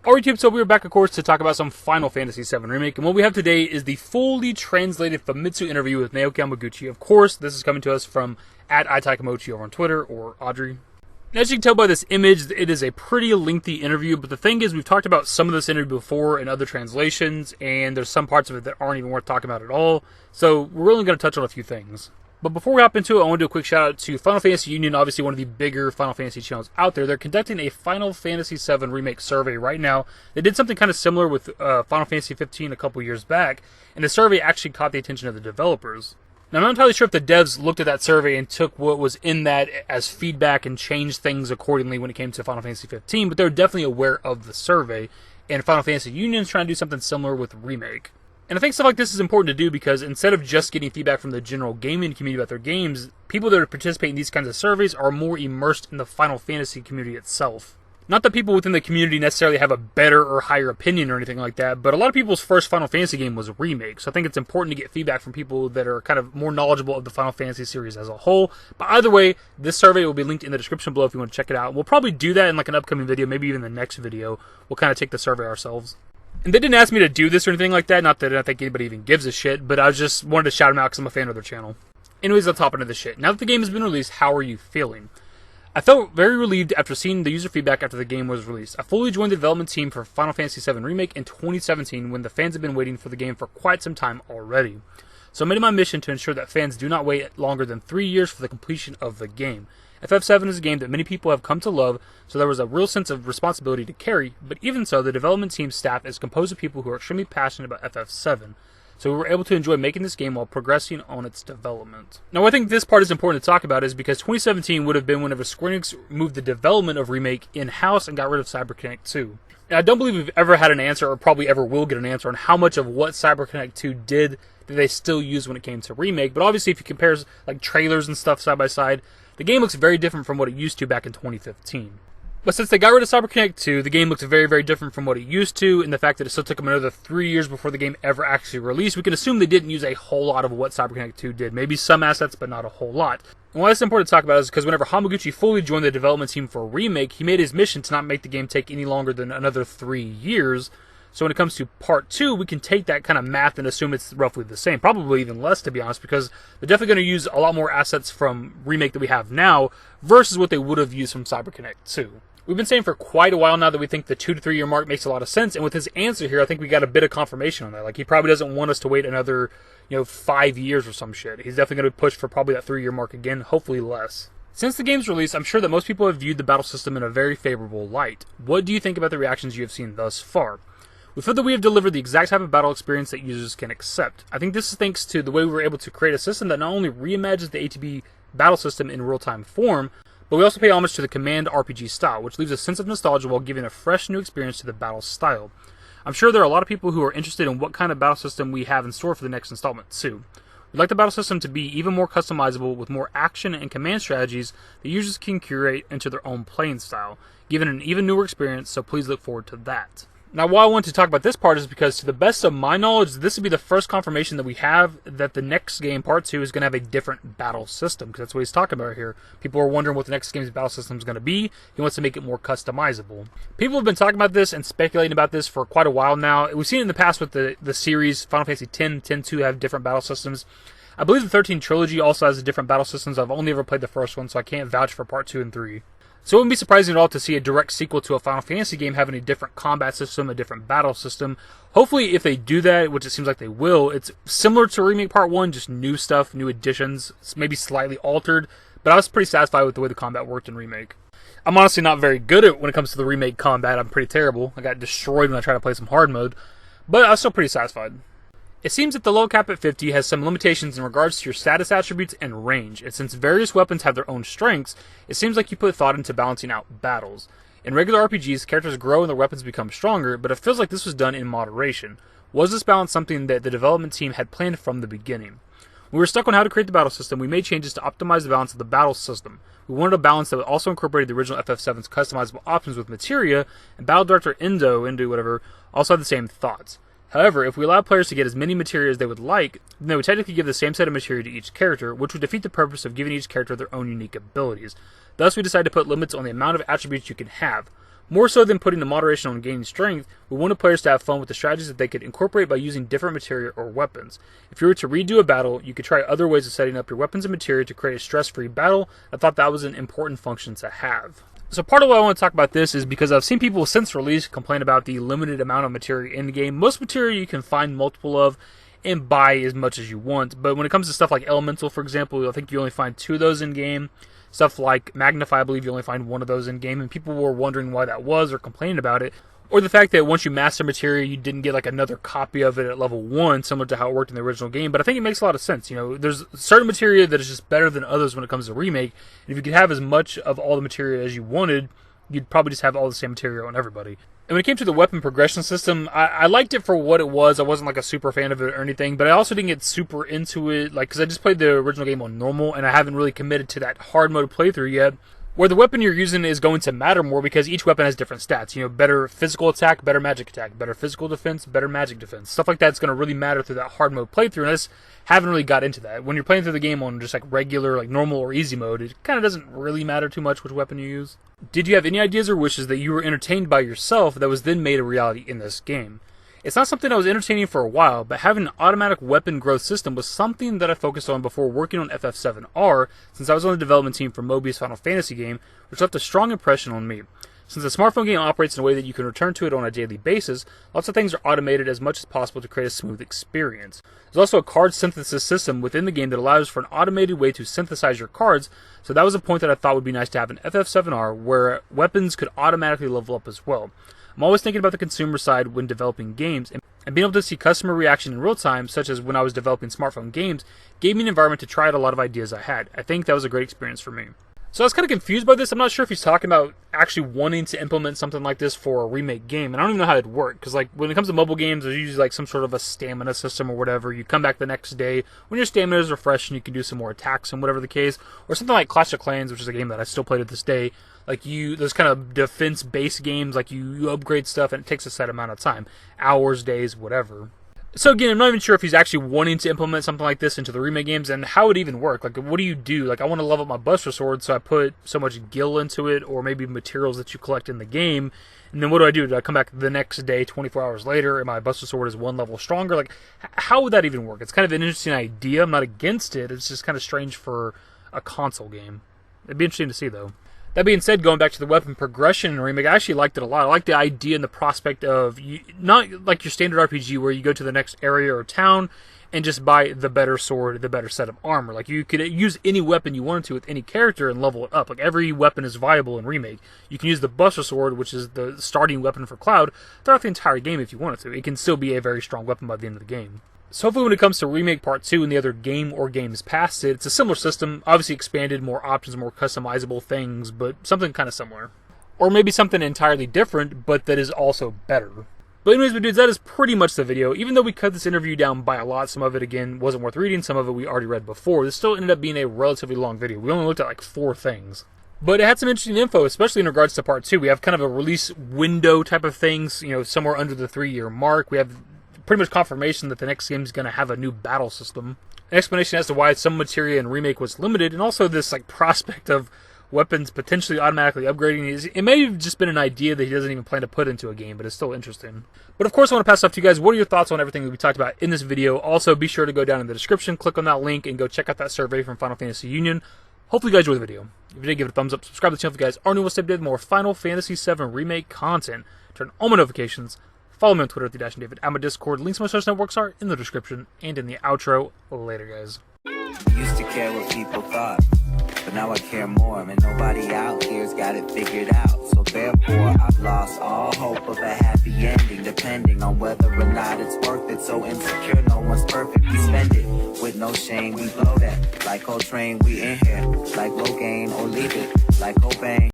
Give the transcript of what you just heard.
Alright YouTube, so we're back of course to talk about some Final Fantasy VII Remake, and what we have today is the fully translated Famitsu interview with Naoki Hamaguchi. Of course, this is coming to us from @itakamochi over on Twitter, or Audrey. And as you can tell by this image, it is a pretty lengthy interview, but the thing is, we've talked about some of this interview before in other translations, and there's some parts of it that aren't even worth talking about at all, so we're only going to touch on a few things. But before we hop into it, I want to do a quick shout out to Final Fantasy Union, obviously one of the bigger Final Fantasy channels out there. They're conducting a Final Fantasy VII Remake survey right now. They did something kind of similar with Final Fantasy 15 a couple years back, and the survey actually caught the attention of the developers. Now, I'm not entirely sure if the devs looked at that survey and took what was in that as feedback and changed things accordingly when it came to Final Fantasy 15, but they're definitely aware of the survey, and Final Fantasy Union is trying to do something similar with Remake. And I think stuff like this is important to do because instead of just getting feedback from the general gaming community about their games, people that participate in these kinds of surveys are more immersed in the Final Fantasy community itself. Not that people within the community necessarily have a better or higher opinion or anything like that, but a lot of people's first Final Fantasy game was a remake, so I think it's important to get feedback from people that are kind of more knowledgeable of the Final Fantasy series as a whole. But either way, this survey will be linked in the description below if you want to check it out. We'll probably do that in like an upcoming video, maybe even the next video. We'll kind of take the survey ourselves. And they didn't ask me to do this or anything like that, not that I think anybody even gives a shit, but I just wanted to shout them out because I'm a fan of their channel. Anyways, let's hop into this shit. Now that the game has been released, how are you feeling? I felt very relieved after seeing the user feedback after the game was released. I fully joined the development team for Final Fantasy VII Remake in 2017 when the fans had been waiting for the game for quite some time already. So I made it my mission to ensure that fans do not wait longer than 3 years for the completion of the game. FF7 is a game that many people have come to love, so there was a real sense of responsibility to carry, but even so, the development team staff is composed of people who are extremely passionate about FF7, so we were able to enjoy making this game while progressing on its development. Now, I think this part is important to talk about is because 2017 would have been whenever Square Enix moved the development of Remake in-house and got rid of CyberConnect 2. Now, I don't believe we've ever had an answer, or probably ever will get an answer, on how much of what CyberConnect 2 did that they still use when it came to Remake, but obviously if you compare like trailers and stuff side by side, the game looks very different from what it used to back in 2015. But since they got rid of CyberConnect 2, the game looks very, very different from what it used to, and the fact that it still took them another 3 years before the game ever actually released, we can assume they didn't use a whole lot of what CyberConnect 2 did. Maybe some assets, but not a whole lot. And why it's important to talk about is because whenever Hamaguchi fully joined the development team for Remake, he made his mission to not make the game take any longer than another 3 years. So when it comes to Part 2, we can take that kind of math and assume it's roughly the same. Probably even less, to be honest, because they're definitely going to use a lot more assets from Remake that we have now versus what they would have used from CyberConnect 2. We've been saying for quite a while now that we think the 2 to 3 year mark makes a lot of sense, and with his answer here, I think we got a bit of confirmation on that. Like, he probably doesn't want us to wait another, 5 years or some shit. He's definitely going to push for probably that 3 year mark again, hopefully less. Since the game's release, I'm sure that most people have viewed the battle system in a very favorable light. What do you think about the reactions you have seen thus far? We feel that we have delivered the exact type of battle experience that users can accept. I think this is thanks to the way we were able to create a system that not only reimagines the ATB battle system in real-time form, but we also pay homage to the command RPG style, which leaves a sense of nostalgia while giving a fresh new experience to the battle style. I'm sure there are a lot of people who are interested in what kind of battle system we have in store for the next installment too. We'd like the battle system to be even more customizable with more action and command strategies that users can curate into their own playing style, giving an even newer experience, so please look forward to that. Now, why I want to talk about this part is because, to the best of my knowledge, this would be the first confirmation that we have that the next game, Part 2, is going to have a different battle system, because that's what he's talking about here. People are wondering what the next game's battle system is going to be. He wants to make it more customizable. People have been talking about this and speculating about this for quite a while now. We've seen it in the past with the series, Final Fantasy X, 10-2 have different battle systems. I believe the 13 trilogy also has different battle systems. I've only ever played the first one, so I can't vouch for Part 2 and 3. So it wouldn't be surprising at all to see a direct sequel to a Final Fantasy game having a different combat system, a different battle system. Hopefully, if they do that, which it seems like they will, it's similar to Remake Part 1, just new stuff, new additions, maybe slightly altered, but I was pretty satisfied with the way the combat worked in Remake. I'm honestly not very good at when it comes to the Remake combat. I'm pretty terrible. I got destroyed when I tried to play some hard mode, but I was still pretty satisfied. It seems that the low cap at 50 has some limitations in regards to your status attributes and range, and since various weapons have their own strengths, it seems like you put thought into balancing out battles. In regular RPGs, characters grow and their weapons become stronger, but it feels like this was done in moderation. Was this balance something that the development team had planned from the beginning? When we were stuck on how to create the battle system, we made changes to optimize the balance of the battle system. We wanted a balance that also incorporated the original FF7's customizable options with Materia, and Battle Director Endo, whatever, also had the same thoughts. However, if we allow players to get as many materia as they would like, then they would technically give the same set of materia to each character, which would defeat the purpose of giving each character their own unique abilities. Thus, we decided to put limits on the amount of attributes you can have. More so than putting the moderation on gaining strength, we wanted players to have fun with the strategies that they could incorporate by using different materia or weapons. If you were to redo a battle, you could try other ways of setting up your weapons and materia to create a stress-free battle. I thought that was an important function to have. So part of why I want to talk about this is because I've seen people since release complain about the limited amount of materia in the game. Most materia you can find multiple of and buy as much as you want, but when it comes to stuff like Elemental, for example, I think you only find 2 of those in-game. Stuff like Magnify, I believe you only find 1 of those in-game, and people were wondering why that was or complaining about it. Or the fact that once you master materia, you didn't get like another copy of it at level 1, similar to how it worked in the original game. But I think it makes a lot of sense. You know, there's certain materia that is just better than others when it comes to Remake. And if you could have as much of all the materia as you wanted, you'd probably just have all the same material on everybody. And when it came to the weapon progression system, I liked it for what it was. I wasn't like a super fan of it or anything, but I also didn't get super into it, like, because I just played the original game on normal, and I haven't really committed to that hard mode playthrough yet, where the weapon you're using is going to matter more because each weapon has different stats. You know, better physical attack, better magic attack, better physical defense, better magic defense. Stuff like that's going to really matter through that hard mode playthrough, and I just haven't really got into that. When you're playing through the game on just like regular, like normal or easy mode, it kind of doesn't really matter too much which weapon you use. Did you have any ideas or wishes that you were entertained by yourself that was then made a reality in this game? It's not something I was entertaining for a while, but having an automatic weapon growth system was something that I focused on before working on FF7R, since I was on the development team for Moby's Final Fantasy game, which left a strong impression on me. Since the smartphone game operates in a way that you can return to it on a daily basis, lots of things are automated as much as possible to create a smooth experience. There's also a card synthesis system within the game that allows for an automated way to synthesize your cards, so that was a point that I thought would be nice to have in FF7R, where weapons could automatically level up as well. I'm always thinking about the consumer side when developing games, and being able to see customer reaction in real time, such as when I was developing smartphone games, gave me an environment to try out a lot of ideas I had. I think that was a great experience for me. So I was kind of confused by this. I'm not sure if he's talking about actually wanting to implement something like this for a remake game. And I don't even know how it'd work. Because like when it comes to mobile games, there's usually like some sort of a stamina system or whatever. You come back the next day when your stamina is refreshed and you can do some more attacks and whatever the case. Or something like Clash of Clans, which is a game that I still play to this day. Like those kind of defense-based games, like you upgrade stuff and it takes a set amount of time. Hours, days, whatever. So again, I'm not even sure if he's actually wanting to implement something like this into the remake games and how it would even work. Like, what do you do? Like, I want to level up my Buster Sword, so I put so much gil into it, or maybe materials that you collect in the game. And then what do? Do I come back the next day, 24 hours later, and my Buster Sword is 1 level stronger? Like, how would that even work? It's kind of an interesting idea. I'm not against it. It's just kind of strange for a console game. It'd be interesting to see, though. That being said, going back to the weapon progression in Remake, I actually liked it a lot. I liked the idea and the prospect of, not like your standard RPG where you go to the next area or town and just buy the better sword, the better set of armor. Like, you could use any weapon you wanted to with any character and level it up. Like, every weapon is viable in Remake. You can use the Buster Sword, which is the starting weapon for Cloud, throughout the entire game if you wanted to. It can still be a very strong weapon by the end of the game. So hopefully when it comes to Remake Part 2 and the other game or games past it, it's a similar system, obviously expanded, more options, more customizable things, but something kind of similar. Or maybe something entirely different, but that is also better. But anyways, my dudes, that is pretty much the video. Even though we cut this interview down by a lot, some of it, again, wasn't worth reading, some of it we already read before, this still ended up being a relatively long video. We only looked at like 4 things. But it had some interesting info, especially in regards to Part 2. We have kind of a release window type of things, you know, somewhere under the 3-year mark. We have pretty much confirmation that the next game is going to have a new battle system. An explanation as to why some materia in Remake was limited, and also this like prospect of weapons potentially automatically upgrading. It may have just been an idea that he doesn't even plan to put into a game, but it's still interesting. But of course, I want to pass it off to you guys. What are your thoughts on everything that we talked about in this video? Also, be sure to go down in the description, click on that link, and go check out that survey from Final Fantasy Union. Hopefully you guys enjoyed the video. If you did, give it a thumbs up, subscribe to the channel if you guys are new, we'll stay updated with more Final Fantasy VII Remake content. Turn on my notifications. Follow me on Twitter at @dashingdavid. I'm a Discord. Links to my social networks are in the description and in the outro. Later, guys. Used to care what people thought, but now I care more, and nobody out here's got it figured out. So therefore, I've lost all hope of a happy ending, depending on whether or not it's worth it. So insecure, no one's perfect. We spend it with no shame. We blow that like Coltrane. We in here like Low Gain or leave it like Cobain.